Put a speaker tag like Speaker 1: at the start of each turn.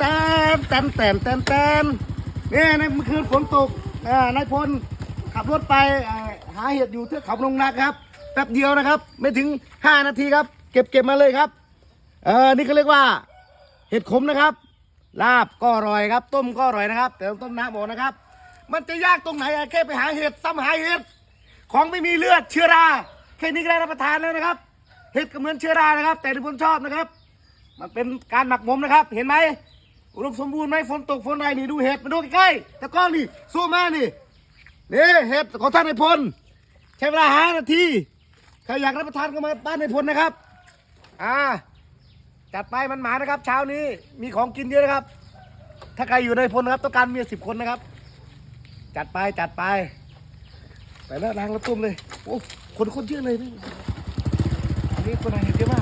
Speaker 1: นี่ในเมื่อคืนฝนตกนายพลขับรถไปหาเห็ดอยู่เทือกเขาพนมนาครับแป๊บเดียวนะครับไม่ถึง5 นาทีครับเก็บมาเลยครับนี่เขาเรียกว่าเห็ดขมนะครับลาบก็อร่อยครับต้มก็อร่อยนะครับแต่ต้มน้ำบอกนะครับมันจะยากตรงไหนแค่ไปหาเห็ดซ้ำหาเห็ดของไม่มีเลือดเชื้อราแค่นี้ก็ได้รับประทานแล้วนะครับเห็ดก็เหมือนเชื้อรานะครับแต่ที่ผมชอบนะครับมันเป็นการหมักหมมนะครับเห็นไหมอุดมสมบูรณ์ไหมฝนตกฝนอะไรนี่ดูเห็ดมาดูใกล้ๆแต่ก้อนนี่สู้มานี่เห็ดของท่านนายพลใช้เวลา5 นาทีใครอยากรับประทานก็มาบ้านนายพลนะครับจัดไปมันหมานะครับเช้านี้มีของกินเยอะนะครับถ้าใครอยู่ในพลนะครับต้องการเมีย10 คนนะครับจัดไปไปแล้วล้างแล้วต้มเลยโอ้คนเยอะเลยนี่อันนี้คนไหนเห็นเยอะมาก